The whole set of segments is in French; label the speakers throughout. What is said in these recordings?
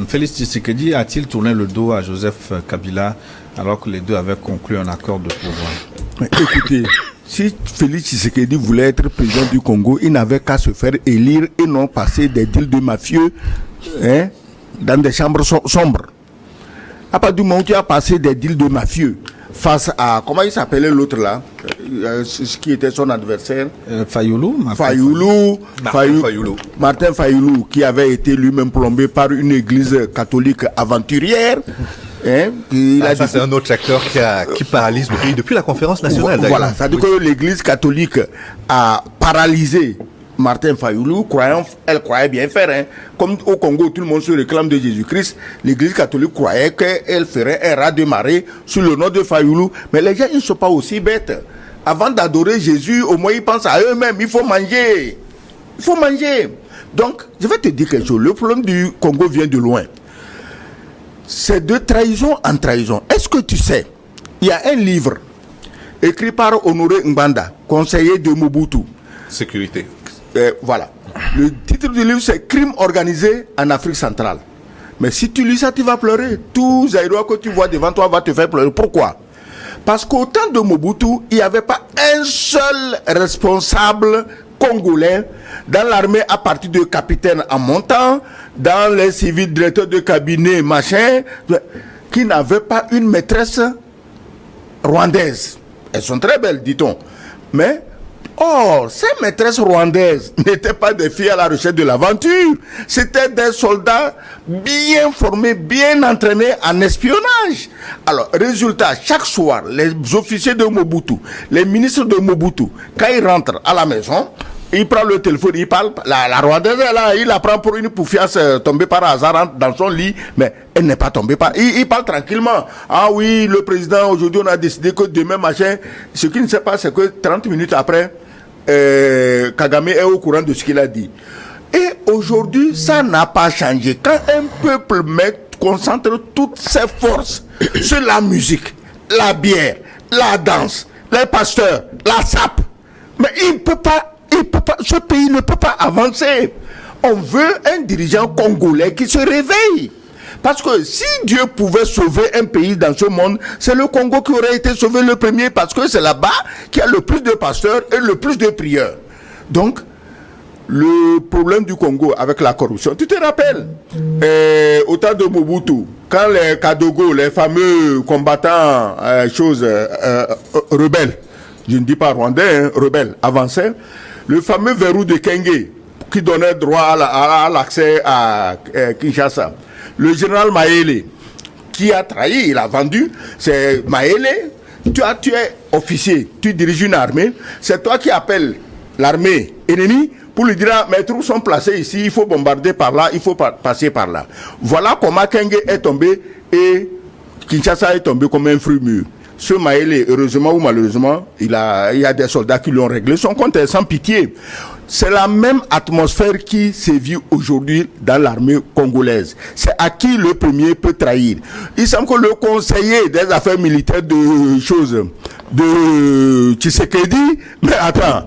Speaker 1: Félix Tshisekedi a-t-il tourné le dos à Joseph Kabila alors que les deux avaient conclu un accord de pouvoir?
Speaker 2: Écoutez, si Félix Tshisekedi voulait être président du Congo, il n'avait qu'à se faire élire et non passer des deals de mafieux dans des chambres sombres. À partir du moment où tu as passé des deals de mafieux face à, comment il s'appelait l'autre là, ce qui était son adversaire, Martin Fayoulou, qui avait été lui-même plombé par une église catholique aventurière.
Speaker 3: Ça c'est un autre secteur qui paralyse le pays depuis la conférence nationale.
Speaker 2: Voilà, ça veut dire que l'église catholique a paralysé Martin Fayoulou, elle croyait bien faire. Comme au Congo, tout le monde se réclame de Jésus-Christ, l'église catholique croyait qu'elle ferait un raz de marée sur le nom de Fayoulou. Mais les gens, ils ne sont pas aussi bêtes. Avant d'adorer Jésus, au moins ils pensent à eux-mêmes, il faut manger. Il faut manger. Donc, je vais te dire quelque chose. Le problème du Congo vient de loin. C'est de trahison en trahison. Est-ce que tu sais, il y a un livre écrit par Honoré Mbanda, conseiller de Mobutu.
Speaker 3: Sécurité.
Speaker 2: Voilà. Le titre du livre, c'est Crime organisé en Afrique centrale. Mais si tu lis ça, tu vas pleurer. Tout Zaïrois que tu vois devant toi va te faire pleurer. Pourquoi? Parce qu'au temps de Mobutu, il n'y avait pas un seul responsable congolais dans l'armée à partir de capitaine en montant, dans les civils directeurs de cabinet, machin, qui n'avait pas une maîtresse rwandaise. Elles sont très belles, dit-on. Mais ces maîtresses rwandaises n'étaient pas des filles à la recherche de l'aventure. C'était des soldats bien formés, bien entraînés en espionnage. Alors, résultat, chaque soir, les officiers de Mobutu, les ministres de Mobutu, quand ils rentrent à la maison, il prend le téléphone, il parle, la rwandaise, là, il la prend pour une poufiasse tombée par hasard dans son lit, mais elle n'est pas tombée par... Il parle tranquillement. Ah oui, le président, aujourd'hui, on a décidé que demain, machin... Ce qu'il ne sait pas, c'est que 30 minutes après, Kagame est au courant de ce qu'il a dit. Et aujourd'hui, ça n'a pas changé. Quand un peuple concentre toutes ses forces sur la musique, la bière, la danse, les pasteurs, la sape, mais il ne peut pas, ce pays ne peut pas avancer. On veut un dirigeant congolais qui se réveille. Parce que si Dieu pouvait sauver un pays dans ce monde, c'est le Congo qui aurait été sauvé le premier, parce que c'est là-bas qu'il y a le plus de pasteurs et le plus de prieurs. Donc, le problème du Congo avec la corruption, tu te rappelles, au temps de Mobutu, quand les Kadogo, les fameux combattants, rebelles, je ne dis pas rwandais, rebelles, avançaient, le fameux verrou de Kenge, qui donnait droit à l'accès à Kinshasa. Le général Maele, qui a trahi, il a vendu, c'est Maele, tu es officier, tu diriges une armée, c'est toi qui appelles l'armée ennemie pour lui dire, mes troupes sont placées ici, il faut bombarder par là, il faut passer par là. Voilà comment Kenge est tombé et Kinshasa est tombé comme un fruit mûr. Ce Maele, heureusement ou malheureusement, il y a des soldats qui l'ont réglé, son compte est sans pitié. C'est la même atmosphère qui sévit aujourd'hui dans l'armée congolaise. C'est à qui le premier peut trahir. Il semble que le conseiller des affaires militaires de Tshisekedi, mais attends,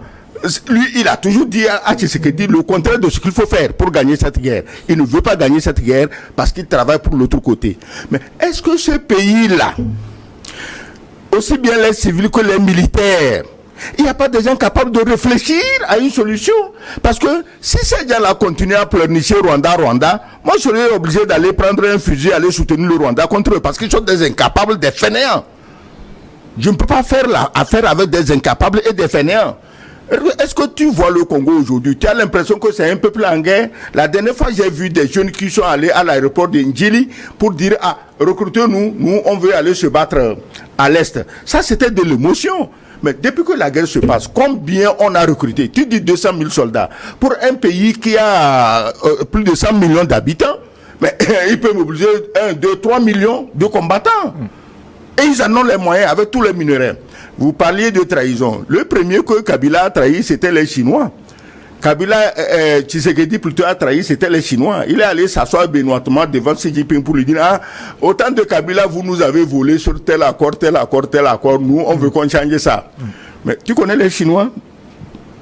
Speaker 2: lui, il a toujours dit à Tshisekedi le contraire de ce qu'il faut faire pour gagner cette guerre. Il ne veut pas gagner cette guerre parce qu'il travaille pour l'autre côté. Mais est-ce que ce pays-là, aussi bien les civils que les militaires, il n'y a pas de gens capables de réfléchir à une solution? Parce que si ces gens-là continuent à pleurnicher Rwanda, moi je serais obligé d'aller prendre un fusil, aller soutenir le Rwanda contre eux, parce qu'ils sont des incapables, des fainéants. Je ne peux pas faire affaire avec des incapables et des fainéants. Est-ce que tu vois le Congo aujourd'hui? Tu as l'impression que c'est un peuple en guerre? La dernière fois, j'ai vu des jeunes qui sont allés à l'aéroport de Ndjili pour dire, recrutez-nous, nous on veut aller se battre à l'Est. Ça, c'était de l'émotion. Mais depuis que la guerre se passe, combien on a recruté? Tu dis 200 000 soldats. Pour un pays qui a plus de 100 millions d'habitants, mais il peut mobiliser 1, 2, 3 millions de combattants. Et ils en ont les moyens avec tous les minerais. Vous parliez de trahison. Le premier que Kabila a trahi, c'était les Chinois. Tshisekedi plutôt a trahi, c'était les Chinois. Il est allé s'asseoir benoîtement devant Xi Jinping pour lui dire, autant de Kabila, vous nous avez volé sur tel accord, nous, on veut qu'on change ça. Mais tu connais les Chinois?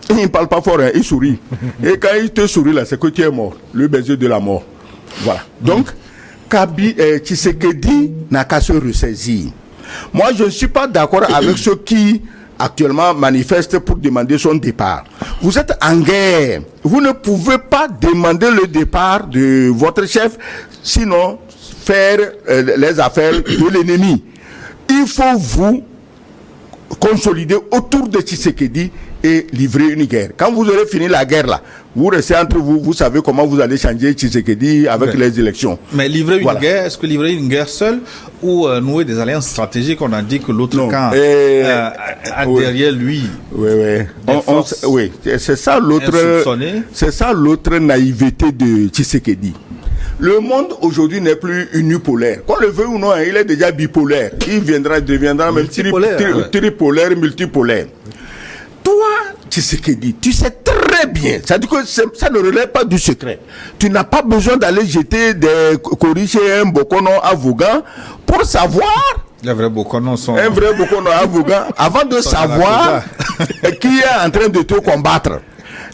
Speaker 2: Ils ne parlent pas fort, ils sourient. Et quand ils te sourient là, c'est que tu es mort, le baiser de la mort. Voilà. Donc, Tshisekedi n'a qu'à se ressaisir. Moi, je ne suis pas d'accord avec ceux qui actuellement manifestent pour demander son départ. Vous êtes en guerre. Vous ne pouvez pas demander le départ de votre chef, sinon faire les affaires de l'ennemi. Il faut vous consolider autour de Tshisekedi et livrer une guerre. Quand vous aurez fini la guerre là, vous restez entre vous, vous savez comment vous allez changer Tshisekedi avec les élections.
Speaker 1: Mais livrer une guerre, est-ce que livrer une guerre seule ou nouer des alliances stratégiques? On a dit que l'autre camp a derrière lui.
Speaker 2: Oui, c'est ça l'autre naïveté de Tshisekedi. Le monde aujourd'hui n'est plus unipolaire. Qu'on le veut ou non, il est déjà bipolaire. Il deviendra même tripolaire, multipolaire. Toi, Tshisekedi, tu sais très bien, ça dit que ça ne relève pas du secret. Tu n'as pas besoin d'aller jeter des coris chez un Bokono à Vougan pour savoir.
Speaker 1: Les vrais Bokono sont.
Speaker 2: Un vrai Bokono à Vougan, avant de savoir qui est en train de te combattre.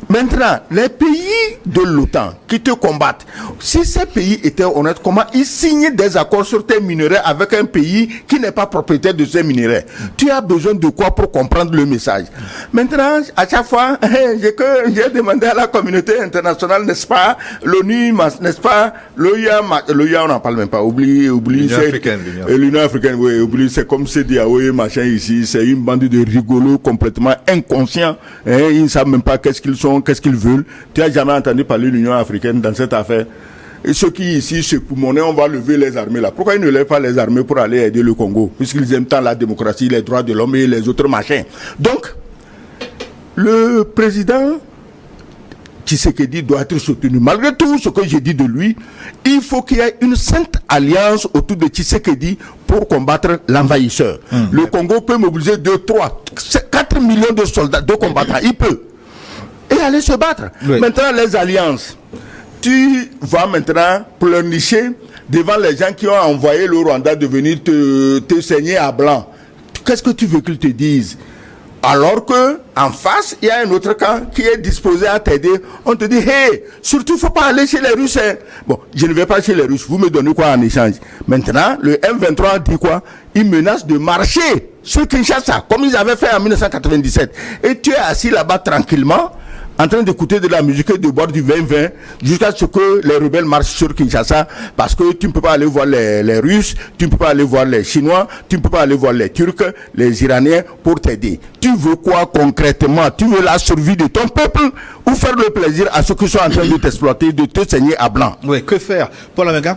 Speaker 2: Maintenant, les pays de l'OTAN qui te combattent, si ces pays étaient honnêtes, comment ils signent des accords sur tes minerais avec un pays qui n'est pas propriétaire de ces minerais? Tu as besoin de quoi pour comprendre le message? Maintenant, à chaque fois, j'ai demandé à la communauté internationale, n'est-ce pas, l'ONU, n'est-ce pas, l'OIA, on n'en parle même pas, oublie, l'Union africaine, oui, oublie, c'est comme CEDEAO, machin ici, c'est une bande de rigolos complètement inconscients, ils ne savent même pas qu'est-ce qu'ils sont, qu'est-ce qu'ils veulent. Tu n'as jamais entendu parler de l'Union africaine dans cette affaire? Et ceux qui ici se poumonnaient, on va lever les armées là. Pourquoi ils ne lèvent pas les armées pour aller aider le Congo? Puisqu'ils aiment tant la démocratie, les droits de l'homme et les autres machins. Donc, le président Tshisekedi doit être soutenu. Malgré tout ce que j'ai dit de lui, il faut qu'il y ait une sainte alliance autour de Tshisekedi pour combattre l'envahisseur. Le Congo peut mobiliser 2, 3, 4 millions de soldats, de combattants. Il peut. Et aller se battre. Oui. Maintenant, les alliances. Tu vas maintenant pleurnicher devant les gens qui ont envoyé le Rwanda de venir te saigner à blanc. Qu'est-ce que tu veux qu'ils te disent? Alors que en face, il y a un autre camp qui est disposé à t'aider. On te dit, hey, surtout, il ne faut pas aller chez les Russes. Hein. Bon, je ne vais pas chez les Russes. Vous me donnez quoi en échange? Maintenant, le M23 dit quoi? Il menace de marcher sur Kinshasa, comme ils avaient fait en 1997. Et tu es assis là-bas tranquillement, en train d'écouter de la musique et de boire du vin jusqu'à ce que les rebelles marchent sur Kinshasa, parce que tu ne peux pas aller voir les Russes, tu ne peux pas aller voir les Chinois, tu ne peux pas aller voir les Turcs, les Iraniens pour t'aider. Tu veux quoi concrètement? Tu veux la survie de ton peuple ou faire le plaisir à ceux qui sont en train de t'exploiter, de te saigner à blanc?
Speaker 1: Oui, que faire? Paul Améga.